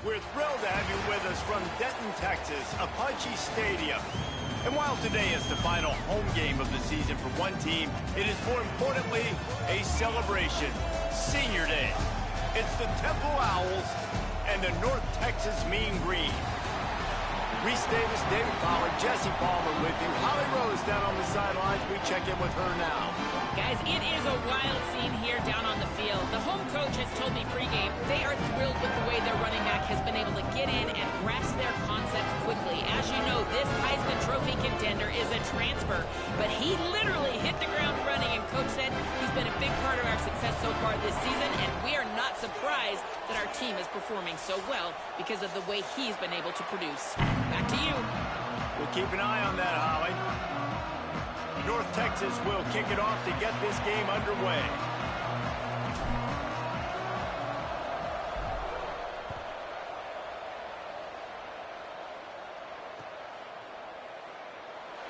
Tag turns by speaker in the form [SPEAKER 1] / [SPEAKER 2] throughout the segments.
[SPEAKER 1] We're thrilled to have you with us from Denton, Texas, Apache Stadium. And while today is the final home game of the season for one team, it is more importantly a celebration, Senior Day. It's the Temple Owls and the North Texas Mean Green. Reese Davis, David Pollard, Jesse Palmer with you. Holly Rose down on the sidelines. We check in with her now.
[SPEAKER 2] Guys, it is a wild scene here down on the field. The home coach has told me pregame they are thrilled with the way their running back has been able to get in and grasp their concepts quickly. As you know, this Heisman Trophy contender is a transfer, but he literally hit the ground running, and Coach said he's been a big part of our success so far this season, and we are not surprised that our team is performing so well because of the way he's been able to produce. Back to you.
[SPEAKER 1] We'll keep an eye on that, Holly. North Texas will kick it off to get this game underway.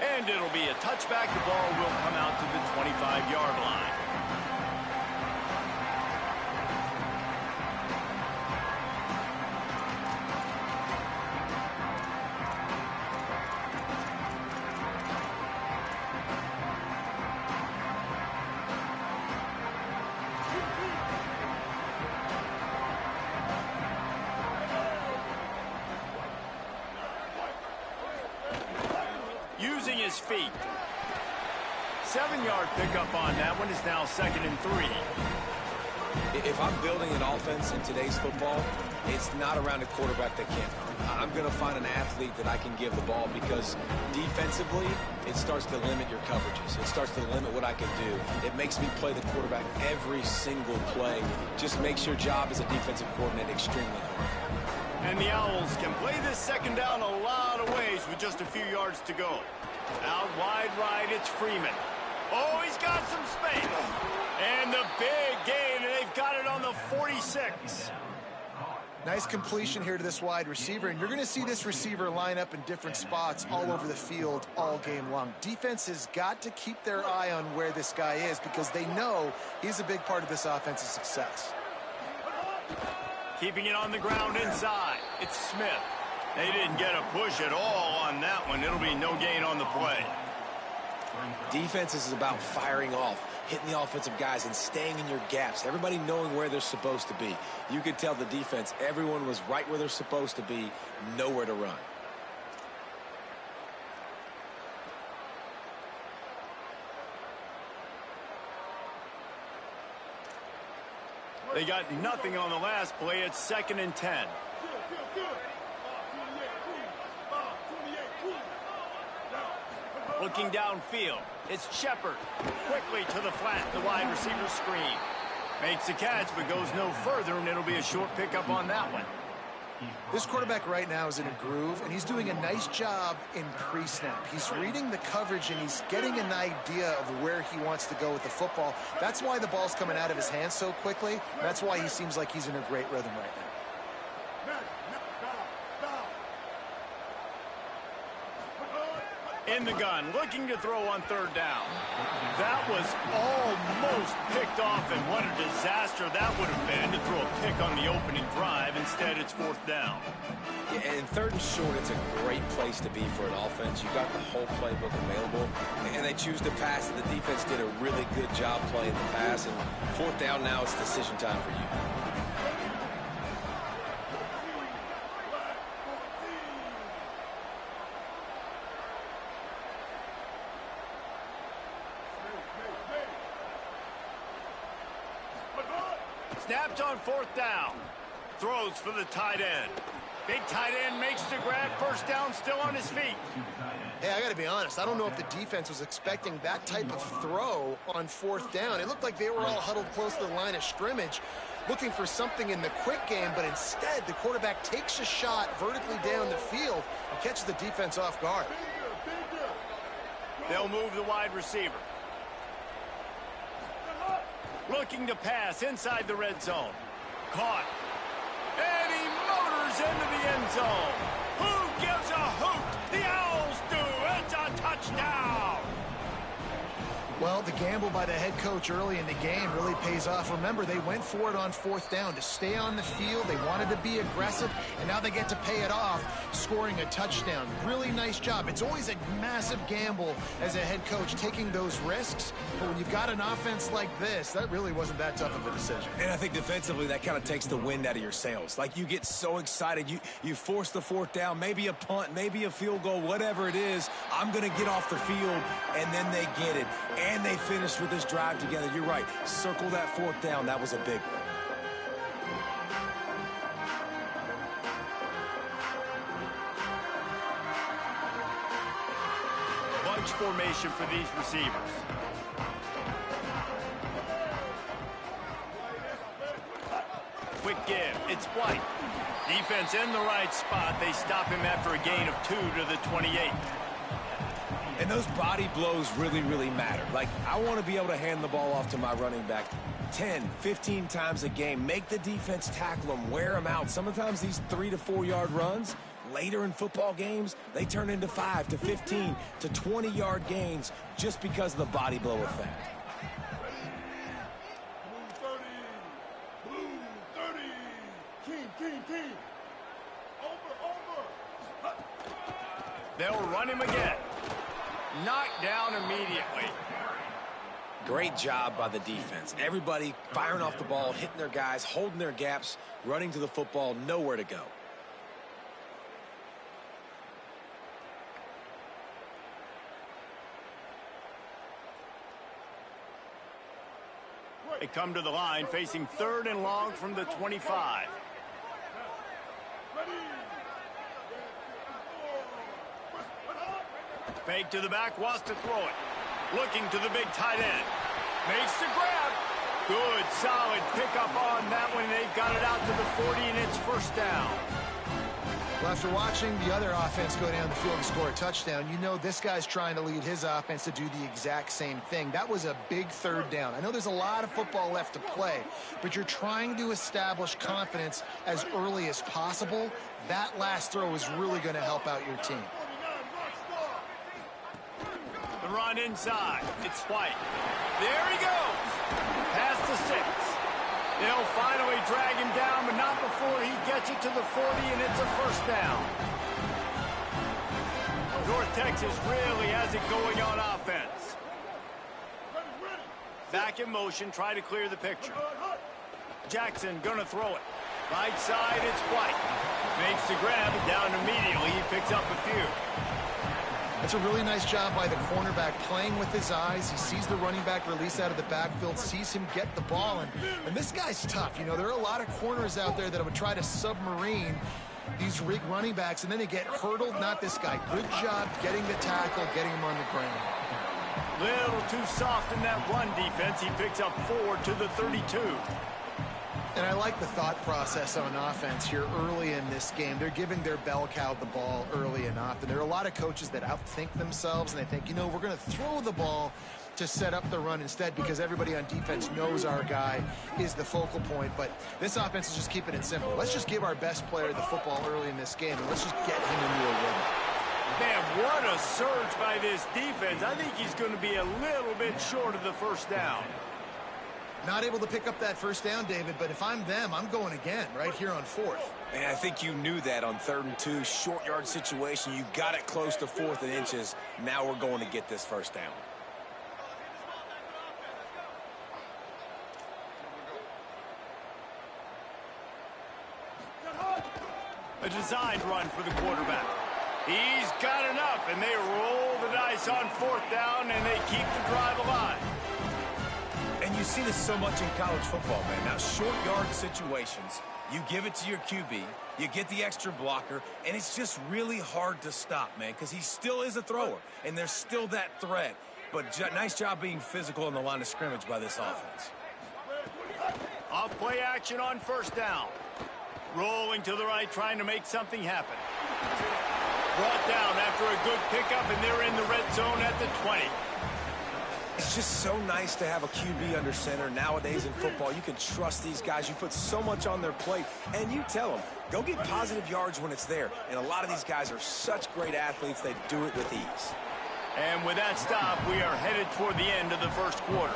[SPEAKER 1] And it'll be a touchback. The ball will come out to the 25-yard line. Using his feet. 7-yard pickup on that one. Is now 2nd and 3.
[SPEAKER 3] If I'm building an offense in today's football, it's not around a quarterback that can't run. I'm going to find an athlete that I can give the ball, because defensively, it starts to limit your coverages. It starts to limit what I can do. It makes me play the quarterback every single play. Just makes your job as a defensive coordinator extremely hard.
[SPEAKER 1] And the Owls can play this second down a lot of ways with just a few yards to go. Out wide right, it's Freeman. Oh, he's got some space. And the big gain, and they've got it on the 46.
[SPEAKER 4] Nice completion here to this wide receiver, and you're going to see this receiver line up in different spots all over the field all game long. Defense has got to keep their eye on where this guy is, because they know he's a big part of this offense's success.
[SPEAKER 1] Keeping it on the ground inside. It's Smith. They didn't get a push at all on that one. It'll be no gain on the play.
[SPEAKER 3] Defense is about firing off, hitting the offensive guys, and staying in your gaps. Everybody knowing where they're supposed to be. You could tell the defense, everyone was right where they're supposed to be, nowhere to run.
[SPEAKER 1] They got nothing on the last play. It's 2nd and 10. Looking downfield, it's Shepard. Quickly to the flat, the wide receiver screen. Makes the catch, but goes no further, and it'll be a short pickup on that one.
[SPEAKER 4] This quarterback right now is in a groove, and he's doing a nice job in pre-snap. He's reading the coverage, and he's getting an idea of where he wants to go with the football. That's why the ball's coming out of his hands so quickly. That's why he seems like he's in a great rhythm right now.
[SPEAKER 1] In the gun, looking to throw on 3rd down. That was almost picked off, and what a disaster that would have been to throw a pick on the opening drive. Instead, it's 4th down.
[SPEAKER 3] Yeah, and 3rd and short, it's a great place to be for an offense. You got the whole playbook available, and they choose to pass. The defense did a really good job playing the pass, and 4th down now, it's decision time for you.
[SPEAKER 1] Snapped on 4th down. Throws for the tight end. Big tight end makes the grab. 1st down, still on his feet.
[SPEAKER 4] Hey, I got to be honest. I don't know if the defense was expecting that type of throw on 4th down. It looked like they were all huddled close to the line of scrimmage, looking for something in the quick game, but instead the quarterback takes a shot vertically down the field and catches the defense off guard.
[SPEAKER 1] They'll move the wide receiver. Looking to pass inside the red zone. Caught. And he end zone. Who gives a hoot? The Owls do. It's a touchdown.
[SPEAKER 4] Well, the gamble by the head coach early in the game really pays off. Remember, they went for it on fourth down to stay on the field. They wanted to be aggressive, and now they get to pay it off, scoring a touchdown. Really nice job. It's always a massive gamble as a head coach taking those risks, but when you've got an offense like this, that really wasn't that tough of a decision.
[SPEAKER 3] And I think defensively, that kind of takes the wind out of your sails. Like, you get so excited. You force the fourth down, maybe a punt, maybe a field goal, whatever it is. I'm going to get off the field, and then they get it. And they finished with this drive together. You're right. Circle that fourth down. That was a big one.
[SPEAKER 1] Bunch formation for these receivers. Quick give. It's White. Defense in the right spot. They stop him after a gain of 2 to the 28.
[SPEAKER 3] And those body blows really, really matter. Like, I want to be able to hand the ball off to my running back 10, 15 times a game. Make the defense tackle them, wear them out. Sometimes these 3 to 4 yard runs, later in football games, they turn into 5 to 15 to 20 yard gains just because of the body blow effect.
[SPEAKER 1] They'll run him again. Knocked down immediately.
[SPEAKER 3] Great job by the defense. Everybody firing off the ball, hitting their guys, holding their gaps, running to the football, nowhere to go.
[SPEAKER 1] They come to the line facing 3rd and long from the 25. Fake to the back, wants to throw it. Looking to the big tight end. Makes the grab. Good, solid pickup on that one. They've got it out to the 40, and it's first down.
[SPEAKER 4] Well, after watching the other offense go down the field and score a touchdown, you know this guy's trying to lead his offense to do the exact same thing. That was a big 3rd down. I know there's a lot of football left to play, but you're trying to establish confidence as early as possible. That last throw is really going to help out your team.
[SPEAKER 1] The run inside. It's White. There he goes. Past the 6. They'll finally drag him down, but not before he gets it to the 40, and it's a first down. North Texas really has it going on offense. Back in motion, try to clear the picture. Jackson gonna throw it. Right side, it's White. Makes the grab, down immediately. He picks up a few.
[SPEAKER 4] It's a really nice job by the cornerback playing with his eyes. He sees the running back release out of the backfield, sees him get the ball, and this guy's tough. You know, there are a lot of corners out there that would try to submarine these running backs, and then they get hurdled. Not this guy. Good job getting the tackle, getting him on the ground.
[SPEAKER 1] Little too soft in that run defense. He picks up 4 to the 32.
[SPEAKER 4] And I like the thought process on offense here early in this game. They're giving their bell cow the ball early and often. There are a lot of coaches that outthink themselves, and they think, you know, we're going to throw the ball to set up the run instead because everybody on defense knows our guy is the focal point. But this offense is just keeping it simple. Let's just give our best player the football early in this game, and let's just get him into a rhythm.
[SPEAKER 1] Man, what a surge by this defense. I think he's going to be a little bit short of the first down.
[SPEAKER 4] Not able to pick up that first down, David, but if I'm them, I'm going again right here on 4th.
[SPEAKER 3] And I think you knew that on 3rd and 2, short yard situation. You got it close to 4th and inches. Now we're going to get this first down.
[SPEAKER 1] A designed run for the quarterback. He's got enough, and they roll the dice on 4th down, and they keep the drive alive.
[SPEAKER 3] And you see this so much in college football, man. Now, short yard situations, you give it to your QB, you get the extra blocker, and it's just really hard to stop, man, because he still is a thrower, and there's still that threat. But nice job being physical on the line of scrimmage by this offense.
[SPEAKER 1] Off play action on 1st down. Rolling to the right, trying to make something happen. Brought down after a good pickup, and they're in the red zone at the 20.
[SPEAKER 3] It's just so nice to have a QB under center. Nowadays in football, you can trust these guys. You put so much on their plate, and you tell them, go get positive yards when it's there. And a lot of these guys are such great athletes, they do it with ease.
[SPEAKER 1] And with that stop, we are headed toward the end of the first quarter.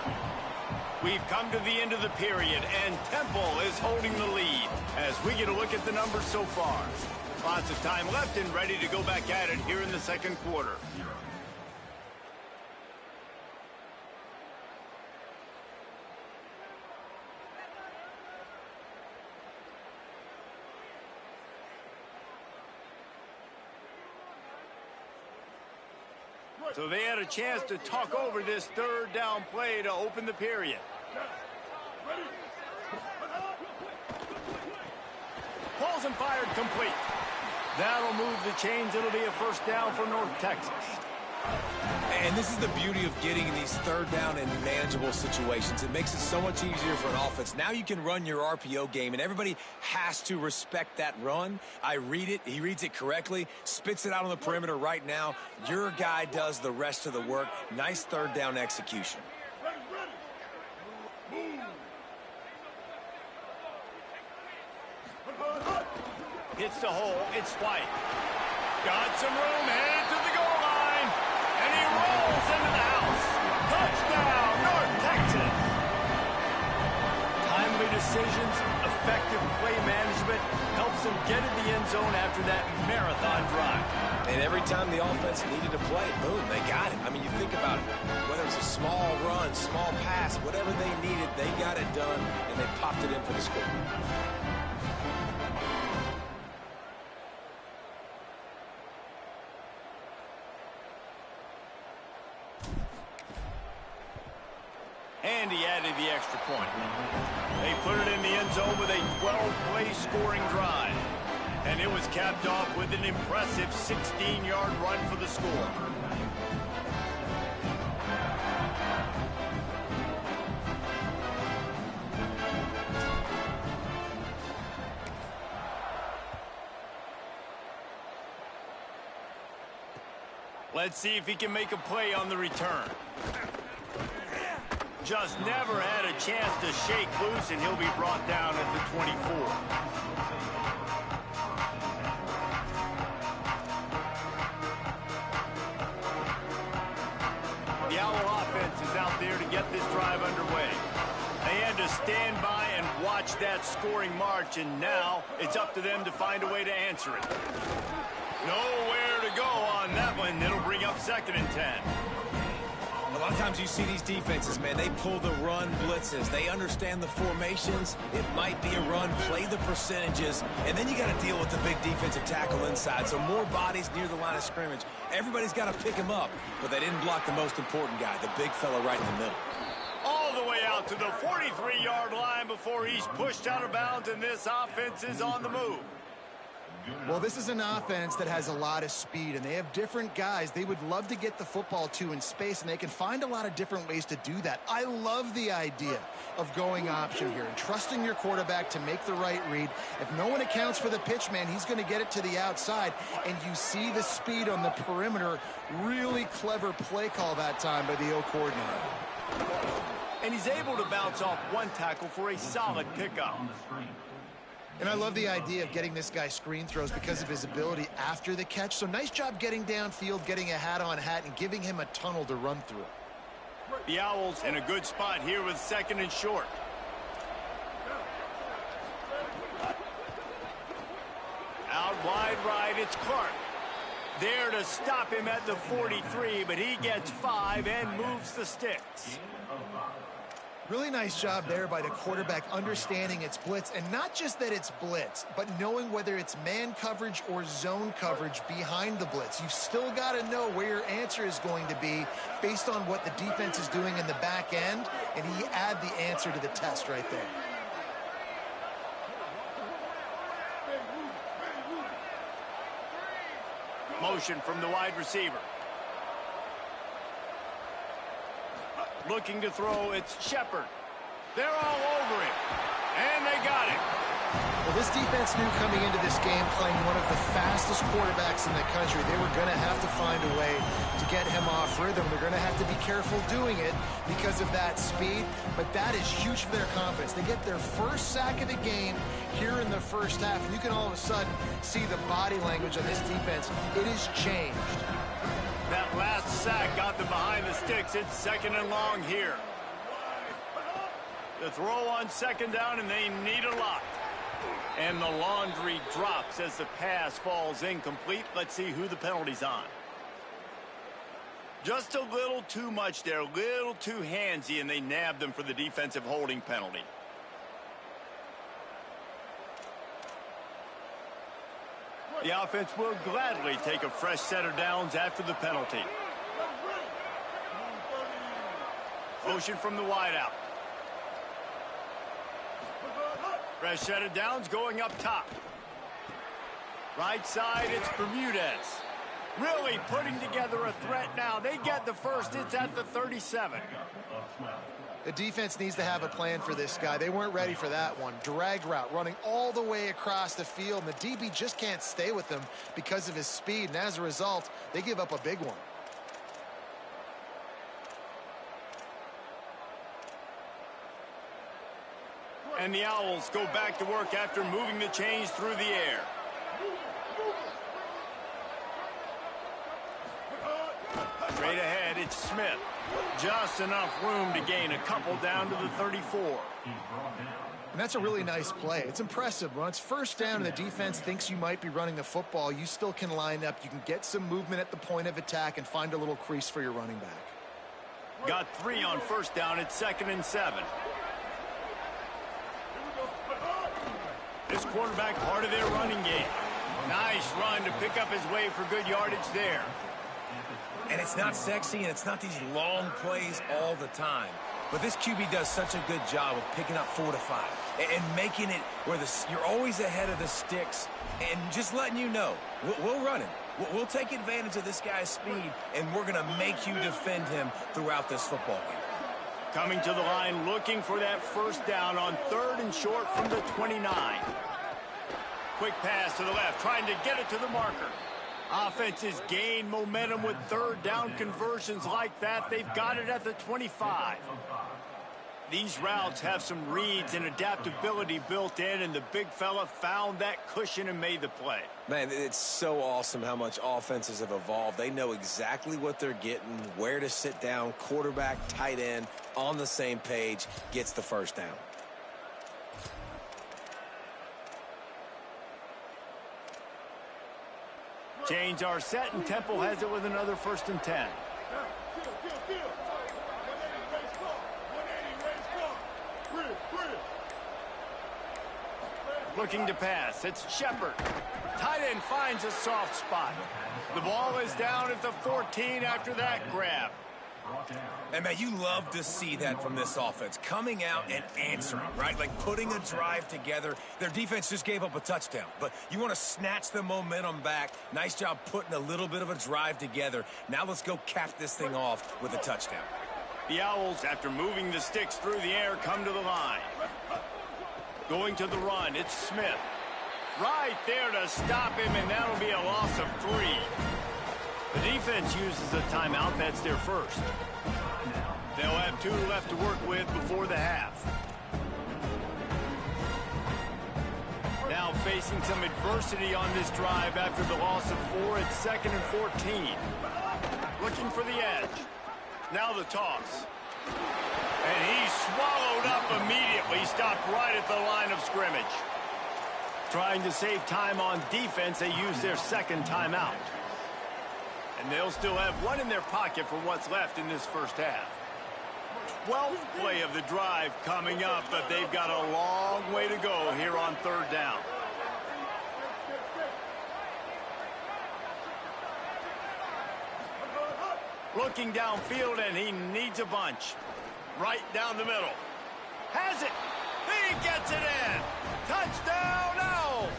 [SPEAKER 1] We've come to the end of the period, and Temple is holding the lead as we get a look at the numbers so far. Lots of time left and ready to go back at it here in the second quarter. So they had a chance to talk over this third down play to open the period. Balls and fired complete. That'll move the chains. It'll be a first down for North Texas.
[SPEAKER 3] And this is the beauty of getting in these third down and manageable situations. It makes it so much easier for an offense. Now you can run your RPO game, and everybody has to respect that run. I read it. He reads it correctly, spits it out on the perimeter right now. Your guy does the rest of the work. Nice third down execution.
[SPEAKER 1] Hits the hole. It's White. Got some room. Headed to the goal line. And he rolls into the house. Touchdown, North Texas. Timely decisions, effective play management helps them get in the end zone after that marathon drive.
[SPEAKER 3] And every time the offense needed to play, boom, they got it. I mean, you think about it. Whether it's a small run, small pass, whatever they needed, they got it done, and they popped it in for the score.
[SPEAKER 1] And he added the extra point. They put it in the end zone with a 12-play scoring drive. And it was capped off with an impressive 16-yard run for the score. Let's see if he can make a play on the return. Just never had a chance to shake loose, and he'll be brought down at the 24. The Owl offense is out there to get this drive underway. They had to stand by and watch that scoring march, and now it's up to them to find a way to answer it. Nowhere to go on that one. It'll bring up 2nd and 10.
[SPEAKER 3] A lot of times you see these defenses, man, they pull the run blitzes. They understand the formations. It might be a run, play the percentages, and then you got to deal with the big defensive tackle inside. So more bodies near the line of scrimmage. Everybody's got to pick him up, but they didn't block the most important guy, the big fella right in the middle.
[SPEAKER 1] All the way out to the 43-yard line before he's pushed out of bounds, and this offense is on the move.
[SPEAKER 4] Well, this is an offense that has a lot of speed, and they have different guys they would love to get the football to in space, and they can find a lot of different ways to do that. I love the idea of going option here and trusting your quarterback to make the right read. If no one accounts for the pitch, man, he's going to get it to the outside, and you see the speed on the perimeter. Really clever play call that time by the O coordinator.
[SPEAKER 1] And he's able to bounce off one tackle for a solid pickup.
[SPEAKER 4] And I love the idea of getting this guy screen throws because of his ability after the catch. So nice job getting downfield, getting a hat-on-hat, and giving him a tunnel to run through.
[SPEAKER 1] The Owls in a good spot here with 2nd and short. Out wide right, it's Clark. There to stop him at the 43, but he gets 5 and moves the sticks.
[SPEAKER 4] Really nice job there by the quarterback understanding it's blitz, and not just that it's blitz, but knowing whether it's man coverage or zone coverage behind the blitz. You've still got to know where your answer is going to be based on what the defense is doing in the back end, and he add the answer to the test right there.
[SPEAKER 1] Motion from the wide receiver. Looking to throw, it's Shepard. They're all over him, and they got him.
[SPEAKER 4] Well, this defense knew coming into this game, playing one of the fastest quarterbacks in the country, they were going to have to find a way to get him off rhythm. They're going to have to be careful doing it because of that speed, but that is huge for their confidence. They get their first sack of the game here in the first half, and you can all of a sudden see the body language on this defense. It has changed.
[SPEAKER 1] That last sack got them behind the sticks. It's 2nd and long here. The throw on 2nd down, and they need a lot. And the laundry drops as the pass falls incomplete. Let's see who the penalty's on. Just a little too much there, a little too handsy, and they nabbed them for the defensive holding penalty. The offense will gladly take a fresh set of downs after the penalty. Motion from the wideout. Fresh set of downs going up top. Right side, it's Bermudez. Really putting together a threat now. They get the first. It's at the 37.
[SPEAKER 4] The defense needs to have a plan for this guy. They weren't ready for that one. Drag route running all the way across the field, and the DB just can't stay with him because of his speed, and as a result, they give up a big one.
[SPEAKER 1] And the Owls go back to work after moving the chains through the air. Straight ahead, it's Smith. Just enough room to gain a couple down to the 34.
[SPEAKER 4] And that's a really nice play. It's impressive. When it's 1st down and the defense thinks you might be running the football, you still can line up. You can get some movement at the point of attack and find a little crease for your running back.
[SPEAKER 1] Got 3 on 1st down. It's 2nd and 7. This quarterback part of their running game. Nice run to pick up his way for good yardage there.
[SPEAKER 3] And it's not sexy, and it's not these long plays all the time. But this QB does such a good job of picking up 4 to 5 and making it where you're always ahead of the sticks and just letting you know, we'll run him. We'll take advantage of this guy's speed, and we're going to make you defend him throughout this football game.
[SPEAKER 1] Coming to the line, looking for that 1st down on 3rd and short from the 29. Quick pass to the left, trying to get it to the marker. Offenses gain momentum with 3rd down conversions like that. They've got it at the 25. These routes have some reads and adaptability built in, and the big fella found that cushion and made the play.
[SPEAKER 3] Man, it's so awesome how much offenses have evolved. They know exactly what they're getting, where to sit down, quarterback, tight end, on the same page, gets the 1st down.
[SPEAKER 1] Chains are set, and Temple has it with another 1st and 10. Looking to pass. It's Shepard. Tight end finds a soft spot. The ball is down at the 14 after that grab.
[SPEAKER 3] And, man, you love to see that from this offense. Coming out and answering, right? Like putting a drive together. Their defense just gave up a touchdown. But you want to snatch the momentum back. Nice job putting a little bit of a drive together. Now let's go cap this thing off with a touchdown.
[SPEAKER 1] The Owls, after moving the sticks through the air, come to the line. Going to the run, it's Smith. Right there to stop him, and that'll be a loss of 3. The defense uses a timeout. That's their first. They'll have 2 left to work with before the half. Now facing some adversity on this drive after the loss of 4. It's 2nd and 14. Looking for the edge. Now the toss. And he swallowed up immediately. Stopped right at the line of scrimmage. Trying to save time on defense, they use their 2nd timeout. And they'll still have 1 in their pocket for what's left in this first half. 12th play of the drive coming up, but they've got a long way to go here on 3rd down. Looking downfield, and he needs a bunch. Right down the middle. Has it. He gets it in. Touchdown, Owls.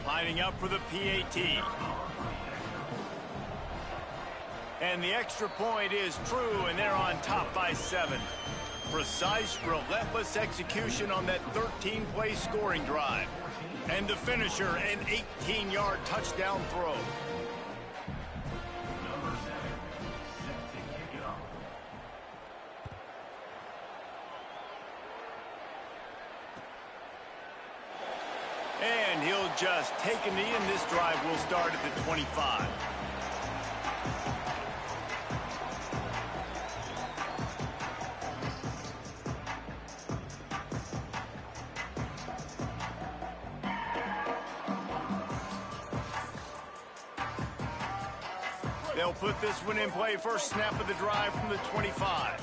[SPEAKER 1] Lining up for the PAT. And the extra point is true, and they're on top by 7. Precise, relentless execution on that 13-play scoring drive. And the finisher, an 18-yard touchdown throw. And he'll just take a knee, and this drive will start at the 25. They'll put this one in play. First snap of the drive from the 25.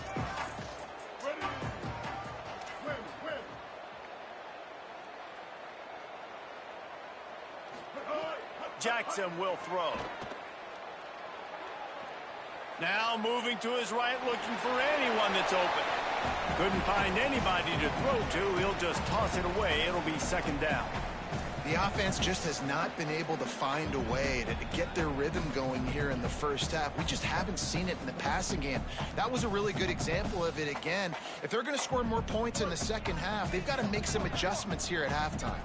[SPEAKER 1] Jackson will throw. Now moving to his right, looking for anyone that's open. Couldn't find anybody to throw to. He'll just toss it away. It'll be second down.
[SPEAKER 4] The offense just has not been able to find a way to get their rhythm going here in the first half. We just haven't seen it in the passing game. That was a really good example of it again. If they're going to score more points in the second half, they've got to make some adjustments here at halftime.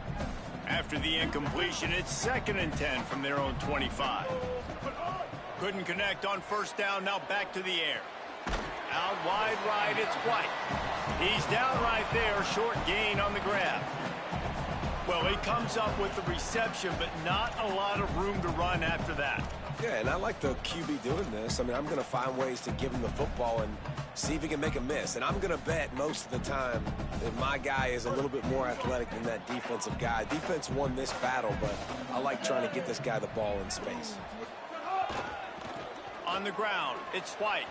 [SPEAKER 1] After the incompletion, it's 2nd and 10 from their own 25. Couldn't connect on first down, now back to the air. Out wide right, it's White. He's down right there, short gain on the grab. Well, he comes up with the reception, but not a lot of room to run after that.
[SPEAKER 3] Yeah, and I like the QB doing this. I mean, I'm going to find ways to give him the football and see if he can make a miss. And I'm going to bet most of the time that my guy is a little bit more athletic than that defensive guy. Defense won this battle, but I like trying to get this guy the ball in space.
[SPEAKER 1] On the ground, it's White.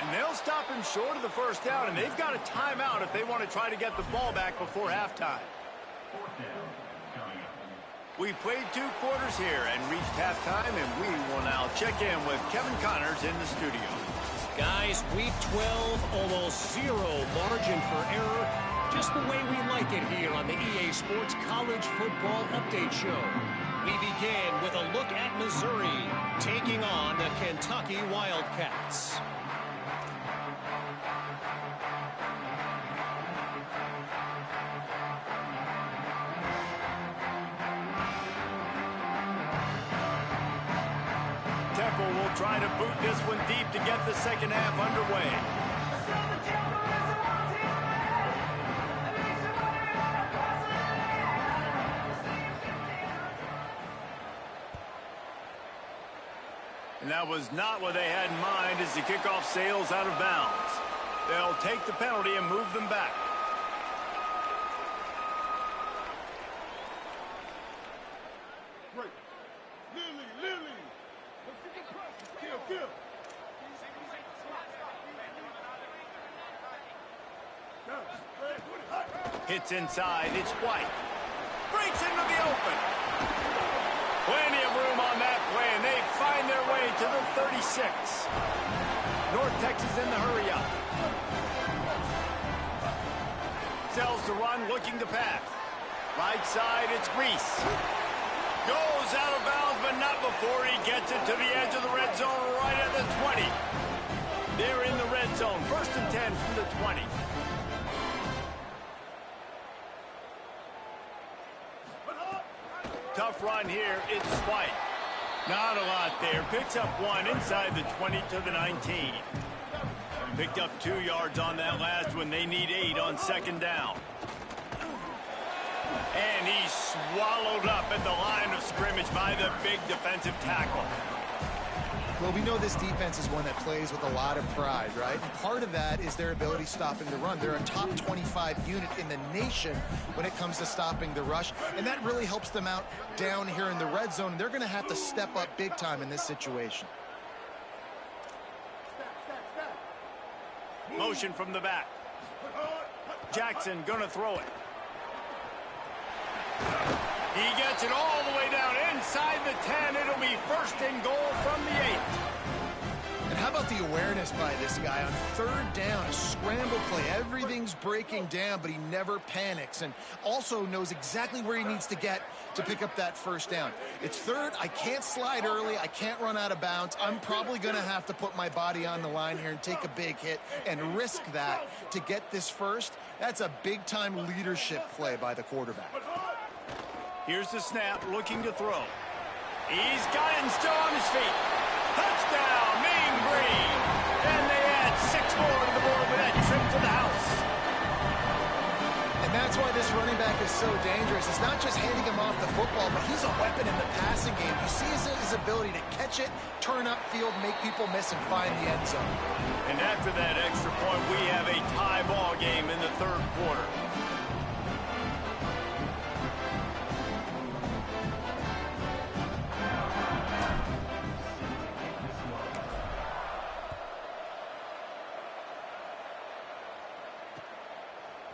[SPEAKER 1] And they'll stop him short of the first down, and they've got a timeout if they want to try to get the ball back before halftime. We've played 2 quarters here and reached halftime, and we will now check in with Kevin Connors in the studio.
[SPEAKER 5] Guys, week 12, almost 0 margin for error. Just the way we like it here on the EA Sports College Football Update Show. We begin with a look at Missouri taking on the Kentucky Wildcats.
[SPEAKER 1] Temple will try to boot this one deep to get the second half underway. And that was not what they had in mind as the kickoff sails out of bounds. They'll take the penalty and move them back. Hits inside, it's White. Breaks into the open. Plenty of room on that play, and they find their way to the 36. North Texas in the hurry up. Sells the run, looking to pass. Right side, it's Reese. Goes out of bounds, but not before he gets it to the edge of the red zone right at the 20. They're in the red zone, 1st and 10 from the 20. Tough run here, it's White. Not a lot there. Picks up 1 inside the 20 to the 19. Picked up 2 yards on that last one. They need 8 on second down. And he's swallowed up at the line of scrimmage by the big defensive tackle.
[SPEAKER 4] Well, we know this defense is one that plays with a lot of pride, right? And part of that is their ability stopping the run. They're a top 25 unit in the nation when it comes to stopping the rush, and that really helps them out down here in the red zone. They're going to have to step up big time in this situation.
[SPEAKER 1] Motion from the back. Jackson going to throw it. He gets it all the way down inside the 10. It'll be 1st and goal from the 8.
[SPEAKER 4] And how about about the awareness by this guy? On third down, a scramble play. Everything's breaking down, but he never panics and also knows exactly where he needs to get to pick up that first down. It's third. I can't slide early. I can't run out of bounds. I'm probably going to have to put my body on the line here and take a big hit and risk that to get this first. That's a big-time leadership play by the quarterback.
[SPEAKER 1] Here's the snap, looking to throw. He's got it and still on his feet. Touchdown, Mean Green. And they add 6 more to the board with that trip to the house.
[SPEAKER 4] And that's why this running back is so dangerous. It's not just handing him off the football, but he's a weapon in the passing game. You see his ability to catch it, turn upfield, make people miss, and find the end zone.
[SPEAKER 1] And after that extra point, we have a tie ball game in the third quarter.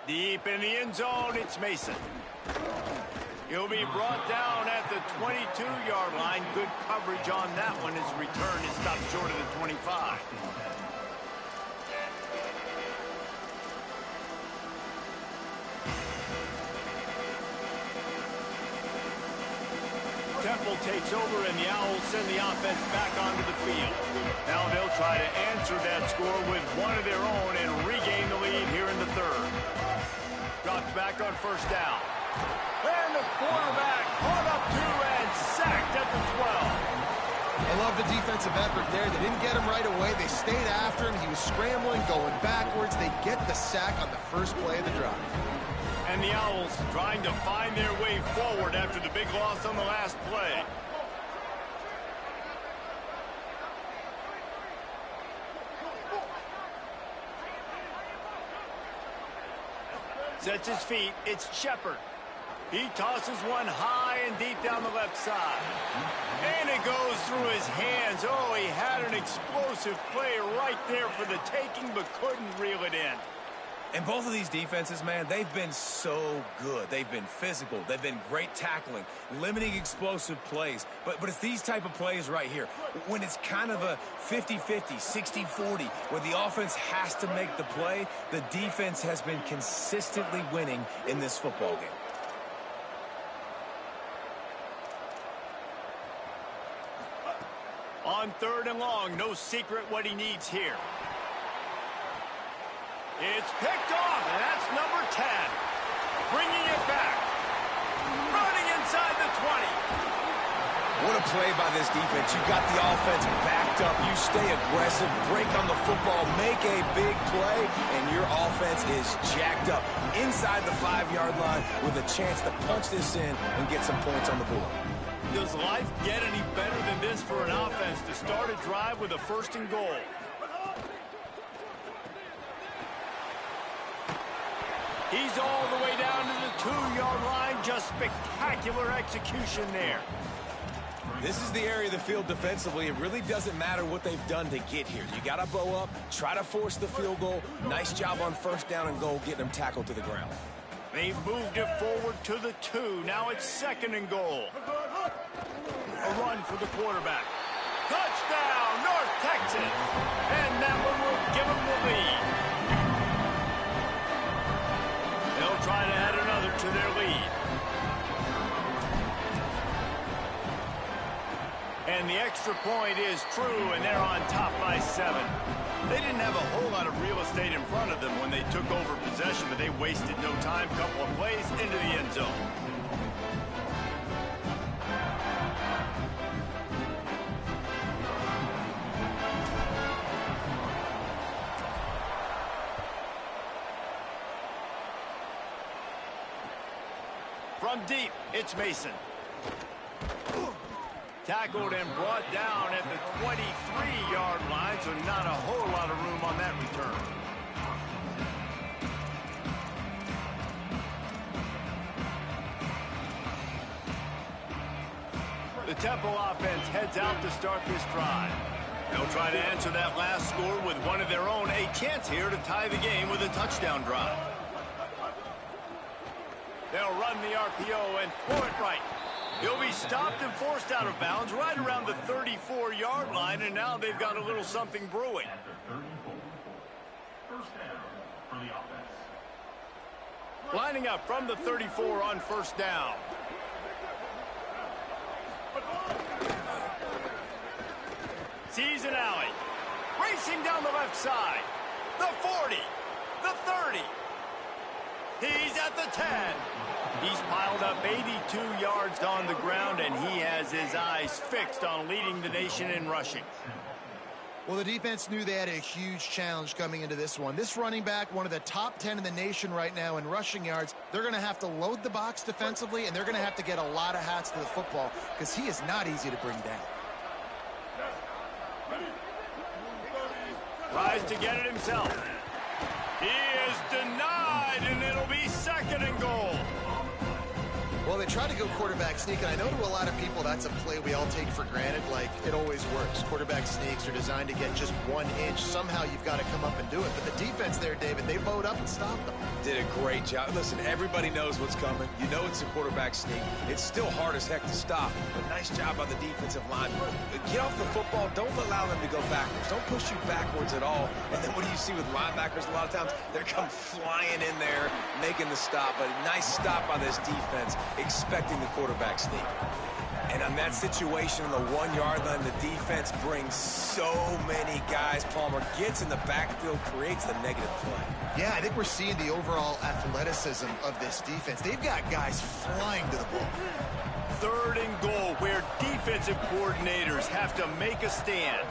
[SPEAKER 1] Deep in the end zone, it's Mason. He'll be brought down at the 22-yard line. Good coverage on that one. His return is stopped short of the 25. Temple takes over, and the Owls send the offense back onto the field. Now they'll try to answer that score with one of their own and regain the lead here in the third. Drops back on first down. And the quarterback caught up to and sacked at the 12.
[SPEAKER 4] I love the defensive effort there. They didn't get him right away. They stayed after him. He was scrambling, going backwards. They get the sack on the first play of the drive.
[SPEAKER 1] And the Owls trying to find their way forward after the big loss on the last play. Sets his feet. It's Shepard. He tosses one high and deep down the left side. And it goes through his hands. Oh, he had an explosive play right there for the taking, but couldn't reel it in.
[SPEAKER 3] And both of these defenses, man, they've been so good. They've been physical. They've been great tackling, limiting explosive plays. But it's these type of plays right here, when it's kind of a 50-50, 60-40, where the offense has to make the play, the defense has been consistently winning in this football game.
[SPEAKER 1] On third and long, no secret what he needs here. It's picked off, and that's number 10. Bringing it back. Running inside the 20.
[SPEAKER 3] What a play by this defense. You got the offense backed up. You stay aggressive, break on the football, make a big play, and your offense is jacked up inside the 5-yard line with a chance to punch this in and get some points on the board.
[SPEAKER 1] Does life get any better than this for an offense to start a drive with a first and goal? He's all the way down to the 2-yard line. Just spectacular execution there.
[SPEAKER 3] This is the area of the field defensively. It really doesn't matter what they've done to get here. You got to bow up, try to force the field goal. Nice job on first down and goal, getting them tackled to the ground.
[SPEAKER 1] They've moved it forward to the 2. Now it's second and goal. A run for the quarterback. Touchdown, North Texas. And that one will give them the lead. They'll try to add another to their lead. And the extra point is true, and they're on top by 7. They didn't have a whole lot of real estate in front of them when they took over possession, but they wasted no time. Couple of plays into the end zone. From deep, it's Mason. Tackled and brought down at the 23-yard line, so not a whole lot of room on that return. The Temple offense heads out to start this drive. They'll try to answer that last score with one of their own. A chance here to tie the game with a touchdown drive. They'll run the RPO and throw it right. He'll be stopped and forced out of bounds right around the 34-yard line, and now they've got a little something brewing.
[SPEAKER 6] First down for the offense.
[SPEAKER 1] Lining up from the 34 on first down. Sees an alley. Racing down the left side. The 40. The 30. He's at the 10. He's piled up 82 yards on the ground, and he has his eyes fixed on leading the nation in rushing.
[SPEAKER 4] Well, the defense knew they had a huge challenge coming into this one. This running back, one of the top 10 in the nation right now in rushing yards, they're going to have to load the box defensively, and they're going to have to get a lot of hats to the football because he is not easy to bring down.
[SPEAKER 1] Tries to get it himself. He is denied, and it'll be second and goal.
[SPEAKER 4] Well, they try to go quarterback sneak, and I know to a lot of people that's a play we all take for granted, like it always works. Quarterback sneaks are designed to get just 1 inch. Somehow you've got to come up and do it. But the defense there, David, they bowed up and stopped them.
[SPEAKER 3] Did a great job. Listen, everybody knows what's coming. You know it's a quarterback sneak. It's still hard as heck to stop, but nice job by the defensive line. Get off the football. Don't allow them to go backwards. Don't push you backwards at all. And then what do you see with linebackers a lot of times? They're come flying in there, making the stop. But a nice stop by this defense, expecting the quarterback sneak. And on that situation on the 1-yard line, the defense brings so many guys. Palmer gets in the backfield, creates the negative play.
[SPEAKER 4] Yeah, I think we're seeing the overall athleticism of this defense. They've got guys flying to the ball.
[SPEAKER 1] Third and goal, where defensive coordinators have to make a stand.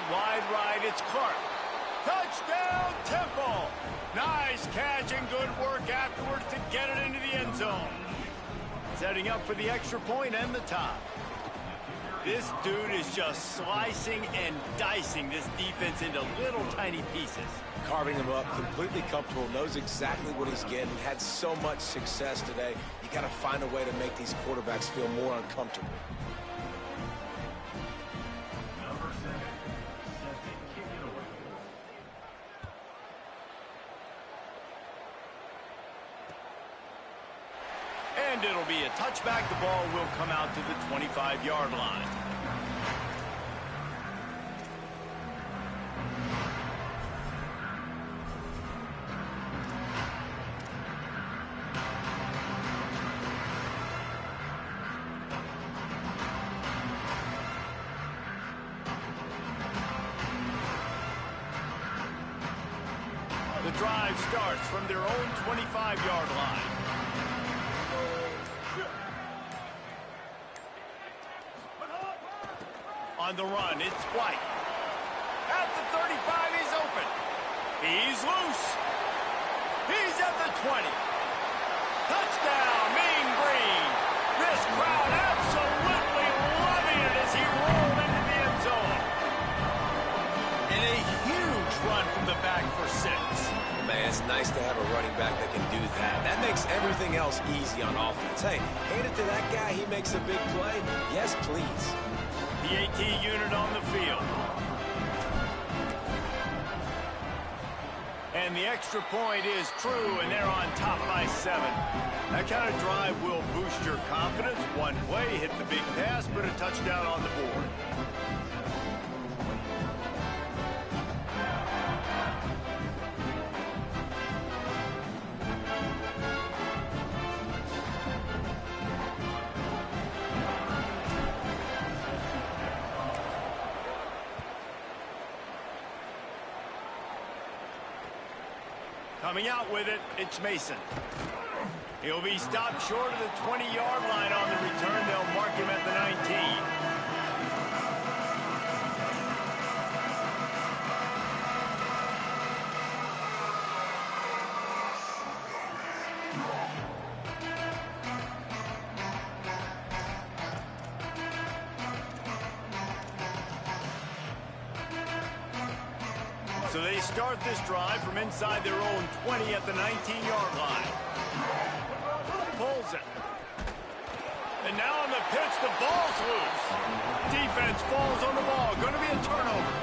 [SPEAKER 1] Wide right, it's Clark. Touchdown, Temple. Nice catch and good work afterwards to get it into the end zone. Setting up for the extra point and the top. This dude is just slicing and dicing this defense into little tiny pieces.
[SPEAKER 3] Carving him up, completely comfortable, knows exactly what he's getting, had so much success today. You got to find a way to make these quarterbacks feel more uncomfortable.
[SPEAKER 1] And it'll be a touchback. The ball will come out to the 25-yard line. The drive starts from their own 25-yard line. On the run, it's White. At the 35, he's open. He's loose. He's at the 20. Touchdown, Mean Green. This crowd absolutely loving it as he rolled into the end zone. And a huge run from the back for 6.
[SPEAKER 3] Man, it's nice to have a running back that can do that. That makes everything else easy on offense. Hey, hand it to that guy. He makes a big play. Yes, please.
[SPEAKER 1] The AT unit on the field. And the extra point is true, and they're on top by 7. That kind of drive will boost your confidence. One play, hit the big pass, but a touchdown on the board. Coming out with it, it's Mason. He'll be stopped short of the 20-yard line on the return. They'll mark him at the 19. So they start this drive from inside their own 20 at the 19-yard line. Pulls it. And now on the pitch, the ball's loose. Defense falls on the ball. Going to be a turnover.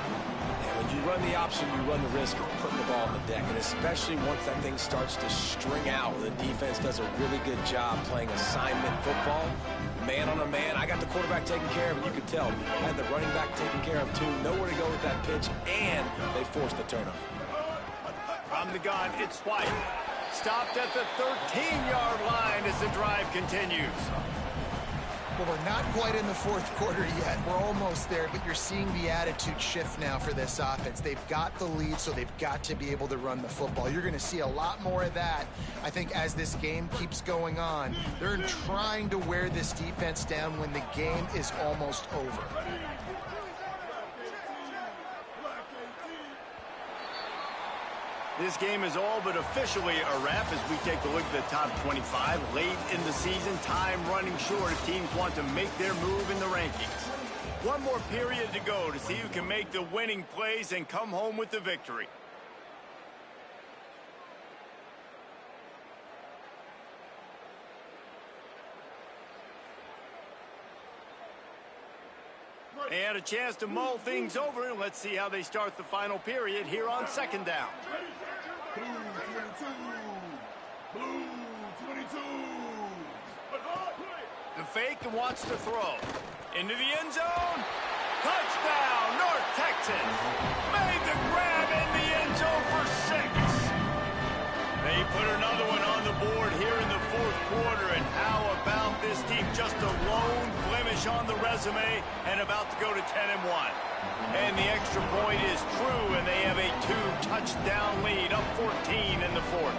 [SPEAKER 3] And when you run the option, you run the risk of putting the ball on the deck. And especially once that thing starts to string out, the defense does a really good job playing assignment football. Man on a man. I got the quarterback taken care of, and you could tell. I had the running back taken care of, too. Nowhere to go with that pitch, and they forced the turnover.
[SPEAKER 1] From the gun, it's White. Stopped at the 13-yard line as the drive continues.
[SPEAKER 4] Well, we're not quite in the fourth quarter yet. We're almost there, but you're seeing the attitude shift now for this offense. They've got the lead, so they've got to be able to run the football. You're going to see a lot more of that, I think, as this game keeps going on. They're trying to wear this defense down when the game is almost over.
[SPEAKER 1] This game is all but officially a wrap as we take a look at the top 25. Late in the season, time running short if teams want to make their move in the rankings. One more period to go to see who can make the winning plays and come home with the victory. And a chance to mull things over, and let's see how they start the final period here on second down.
[SPEAKER 6] Blue 22. Blue 22.
[SPEAKER 1] The fake and wants to throw. Into the end zone. Touchdown, North Texas. Made the grab in the end zone for 6. They put another one on the board here in the fourth quarter. And how about this team? Just a lone blemish on the resume and about to go to 10-1. And the extra point is true, and they have a 2-touchdown lead, up 14 in the fourth.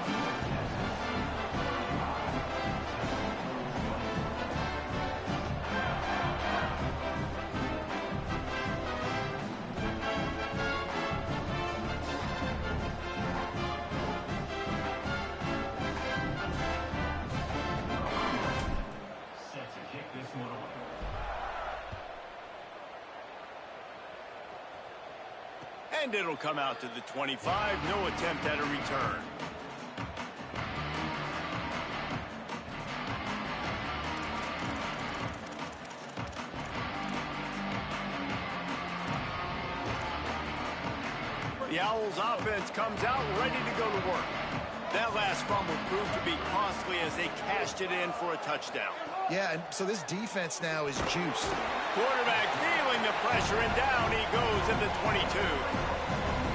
[SPEAKER 6] Set to kick this one off.
[SPEAKER 1] And it'll come out to the 25. No attempt at a return. The Owls offense comes out ready to go to work. That last fumble proved to be costly as they cashed it in for a touchdown.
[SPEAKER 4] Yeah, and so this defense now is juiced.
[SPEAKER 1] Quarterback feeling the pressure, and down he goes at the 22.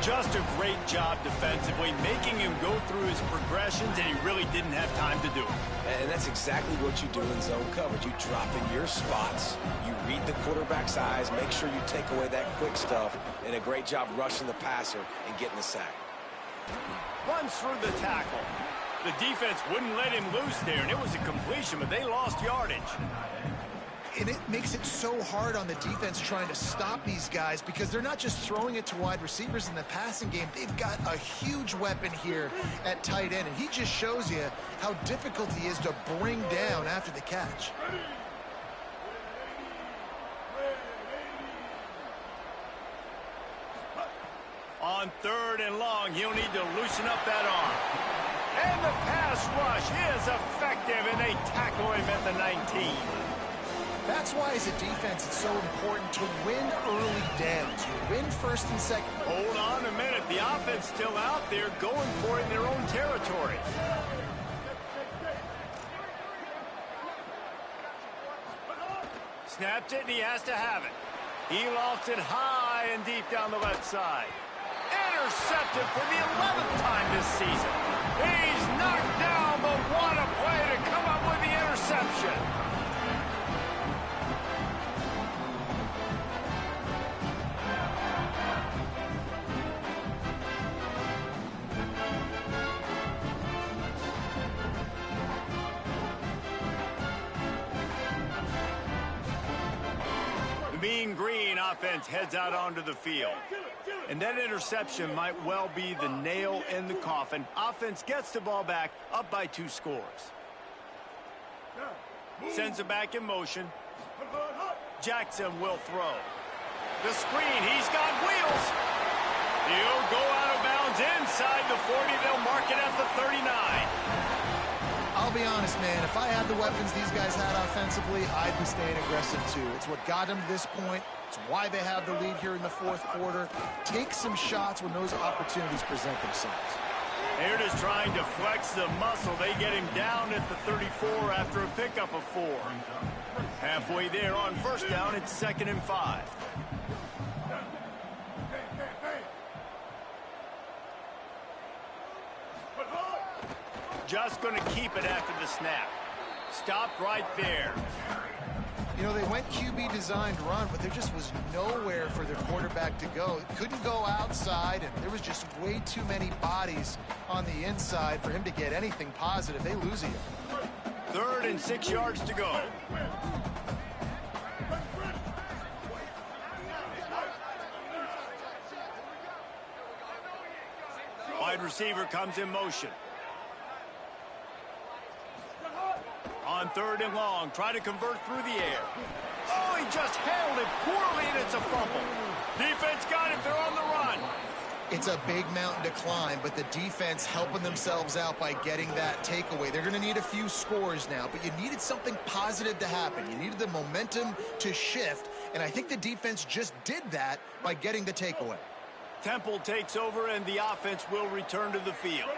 [SPEAKER 1] Just a great job defensively, making him go through his progressions, and he really didn't have time to do it.
[SPEAKER 3] And that's exactly what you do in zone coverage. You drop in your spots, you read the quarterback's eyes, make sure you take away that quick stuff, and a great job rushing the passer and getting the sack.
[SPEAKER 1] Runs through the tackle. The defense wouldn't let him loose there, and it was a completion, but they lost yardage.
[SPEAKER 4] And it makes it so hard on the defense trying to stop these guys because they're not just throwing it to wide receivers in the passing game. They've got a huge weapon here at tight end, and he just shows you how difficult he is to bring down after the catch.
[SPEAKER 1] On 3rd and long, he'll need to loosen up that arm. And the pass rush is effective, and they tackle him at the 19.
[SPEAKER 4] That's why, as a defense, it's so important to win early downs. You win first and second.
[SPEAKER 1] Hold on a minute. The offense still out there going for it in their own territory. Snapped it, and he has to have it. He lofts it high and deep down the left side. Intercepted for the 11th time this season. He's knocked down, but what a play to come up with the interception. The Mean Green offense heads out onto the field. And that interception might well be the nail in the coffin. Offense gets the ball back, up by 2 scores. Sends it back in motion. Jackson will throw. The screen, he's got wheels. He'll go out of bounds inside the 40. They'll mark it at the 39.
[SPEAKER 4] I'll be honest, man. If I had the weapons these guys had offensively, I'd be staying aggressive too. It's what got them to this point. It's why they have the lead here in the fourth quarter. Take some shots when those opportunities present themselves.
[SPEAKER 1] They're just trying to flex the muscle. They get him down at the 34 after a pickup of 4. Halfway there on first down, it's 2nd and 5. Just going to keep it after the snap. Stopped right there.
[SPEAKER 4] You know, they went QB designed run, but there just was nowhere for their quarterback to go. It couldn't go outside, and there was just way too many bodies on the inside for him to get anything positive. They lose him.
[SPEAKER 1] 3rd and 6 yards to go. Wide receiver comes in motion. On 3rd and long, try to convert through the air. Oh, he just handled it poorly, and it's a fumble. Defense got it. They're on the run.
[SPEAKER 4] It's a big mountain to climb, but the defense helping themselves out by getting that takeaway. They're going to need a few scores now, but you needed something positive to happen. You needed the momentum to shift, and I think the defense just did that by getting the takeaway.
[SPEAKER 1] Temple takes over, and the offense will return to the field.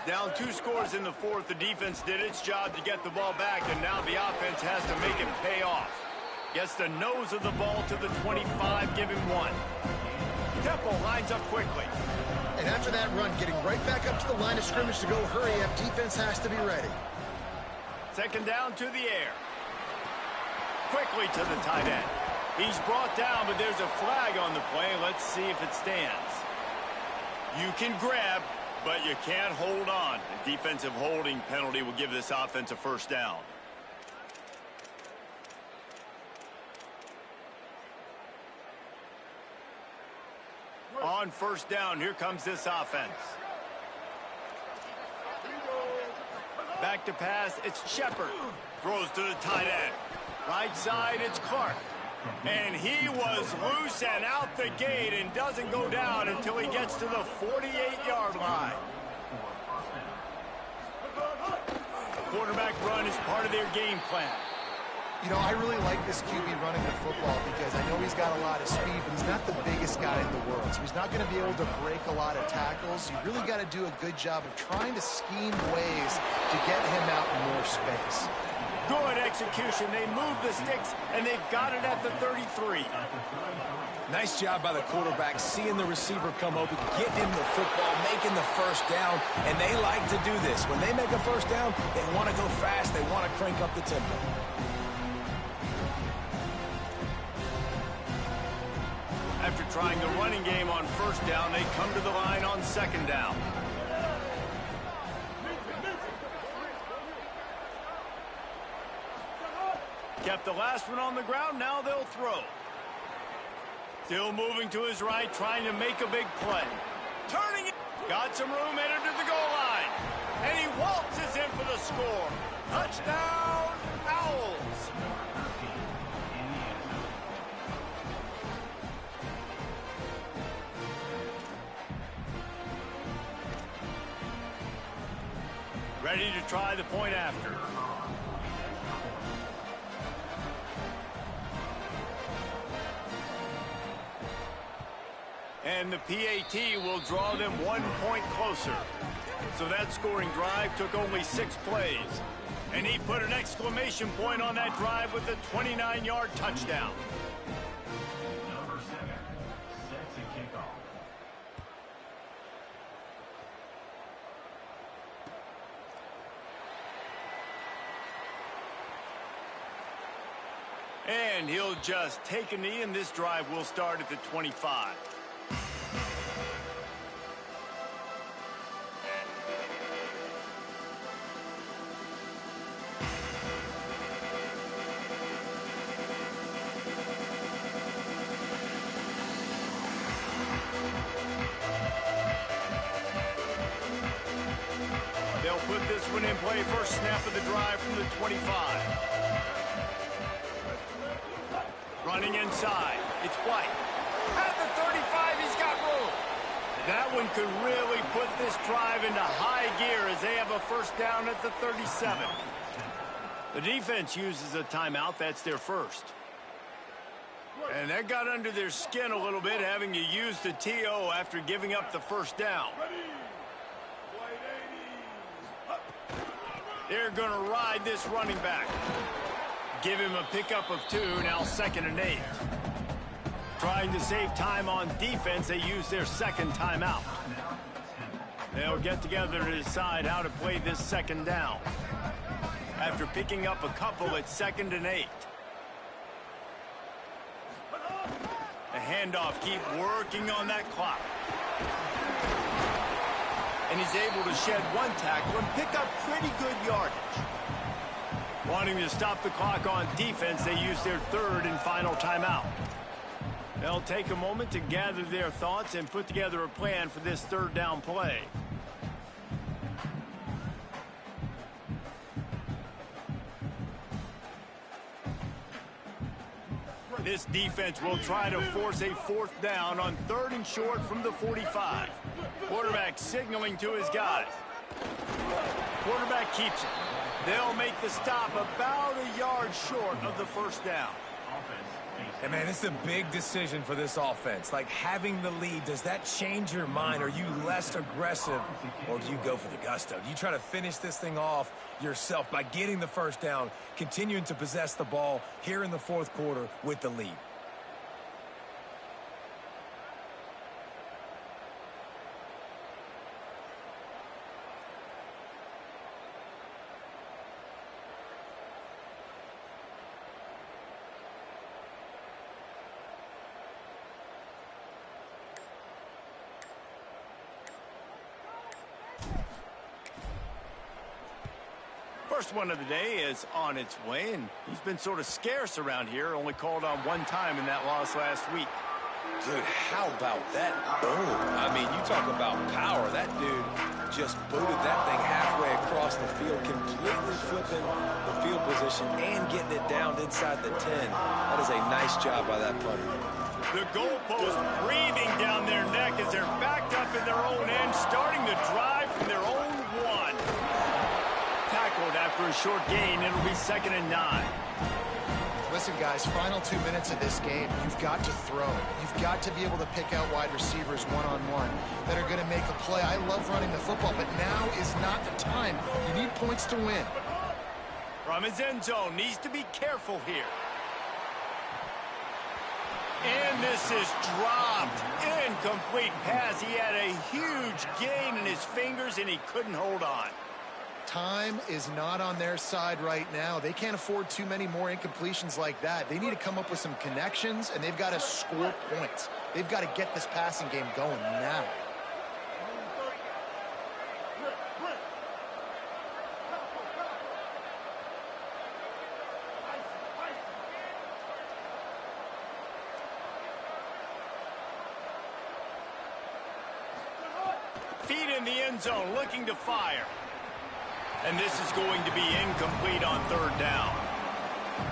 [SPEAKER 1] Down 2 scores in the 4th. The defense did its job to get the ball back, and now the offense has to make it pay off. Gets the nose of the ball to the 25, giving 1. Temple lines up quickly.
[SPEAKER 4] And after that run, getting right back up to the line of scrimmage to go hurry up, defense has to be ready.
[SPEAKER 1] 2nd down to the air. Quickly to the tight end. He's brought down, but there's a flag on the play. Let's see if it stands. You can grab, but you can't hold on. The defensive holding penalty will give this offense a 1st down. On 1st down, here comes this offense. Back to pass, it's Shepard. Throws to the tight end. Right side, it's Clark. And he was loose and out the gate and doesn't go down until he gets to the 48-yard line. The quarterback run is part of their game plan.
[SPEAKER 4] You know, I really like this QB running the football because I know he's got a lot of speed, but he's not the biggest guy in the world. So he's not going to be able to break a lot of tackles. You really got to do a good job of trying to scheme ways to get him out in more space.
[SPEAKER 1] Good execution. They move the sticks, and they've got it at the 33.
[SPEAKER 3] Nice job by the quarterback, seeing the receiver come open, getting him the football, making the 1st down, and they like to do this. When they make a 1st down, they want to go fast. They want to crank up the tempo.
[SPEAKER 1] After trying the running game on 1st down, they come to the line on 2nd down. Kept the last one on the ground, now they'll throw. Still moving to his right, trying to make a big play. Turning it. Got some room, headed to the goal line. And he waltzes in for the score. Touchdown, Owls. Ready to try the point after. And the PAT will draw them 1 point closer. So that scoring drive took only 6 plays. And he put an exclamation point on that drive with a 29-yard touchdown.
[SPEAKER 6] Number 7, set to kick off.
[SPEAKER 1] And he'll just take a knee, and this drive will start at the 25. They'll put this one in play. First snap of the drive from the 25. Running inside, it's White. At the 35, he's got room. That one could really put this drive into high gear as they have a first down at the 37. The defense uses a timeout. That's their first. And that got under their skin a little bit, having to use the TO after giving up the first down. They're going to ride this running back. Give him a pickup of 2, now 2nd and 8. Trying to save time on defense, they use their second timeout. They'll get together to decide how to play this second down. After picking up a couple at 2nd and 8. The handoff, keep working on that clock. And he's able to shed 1 tackle and pick up pretty good yardage. Wanting to stop the clock on defense, they use their 3rd and final timeout. They'll take a moment to gather their thoughts and put together a plan for this 3rd down play. This defense will try to force a 4th down on 3rd and short from the 45. Quarterback signaling to his guys. Quarterback keeps it. They'll make the stop about a yard short of the first down.
[SPEAKER 3] Hey, man, it's a big decision for this offense. Like, having the lead, does that change your mind? Are you less aggressive, or do you go for the gusto? Do you try to finish this thing off yourself by getting the first down, continuing to possess the ball here in the 4th quarter with the lead?
[SPEAKER 1] First one of the day is on its way, and he's been sort of scarce around here, only called on 1 time in that loss last week.
[SPEAKER 3] Dude, how about that boom? I mean, you talk about power. That dude just booted that thing halfway across the field, completely flipping the field position and getting it down inside the 10. That is a nice job by that punter.
[SPEAKER 1] The goalpost breathing down their neck as they're backed up in their own end, starting the drive from their own 1. Tackled after a short gain. It'll be 2nd and 9.
[SPEAKER 4] Listen, guys, final 2 minutes of this game, you've got to throw. You've got to be able to pick out wide receivers one-on-one that are going to make a play. I love running the football, but now is not the time. You need points to win.
[SPEAKER 1] From his end zone, needs to be careful here. And this is dropped. Incomplete pass. He had a huge gain in his fingers, and he couldn't hold on.
[SPEAKER 4] Time is not on their side right now. They can't afford too many more incompletions like that. They need to come up with some connections, and they've got to score points. They've got to get this passing game going now.
[SPEAKER 1] Feet in the end zone, looking to fire. And this is going to be incomplete on 3rd down.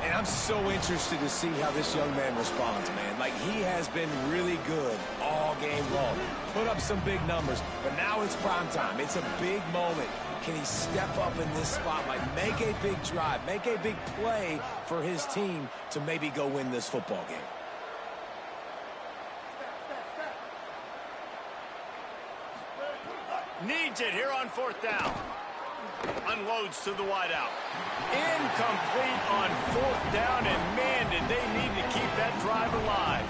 [SPEAKER 3] And I'm so interested to see how this young man responds, man. Like, he has been really good all game long. Put up some big numbers, but now it's prime time. It's a big moment. Can he step up in this spotlight, make a big drive, make a big play for his team to maybe go win this football game?
[SPEAKER 1] Needs it here on 4th down. Unloads to the wideout. Incomplete on 4th down, and man, did they need to keep that drive alive.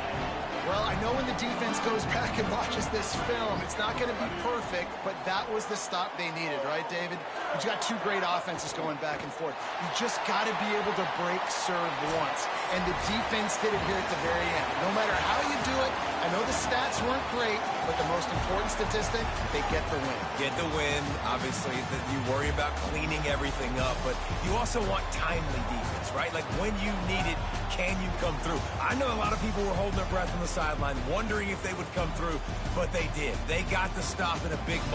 [SPEAKER 4] Well, I know when the defense goes back and watches this film, it's not going to be perfect, but that was the stop they needed, right, David? You've got 2 great offenses going back and forth. You just got to be able to break serve once, and the defense did it here at the very end. No matter how you do it, I know the stats weren't great, but the most important statistic, they get the win.
[SPEAKER 3] Get the win. Obviously, you worry about cleaning everything up, but you also want timely defense, right? Like, when you need it, can you come through? I know a lot of people were holding their breath on the sideline, wondering if they would come through, but they did. They got the stop in a big moment.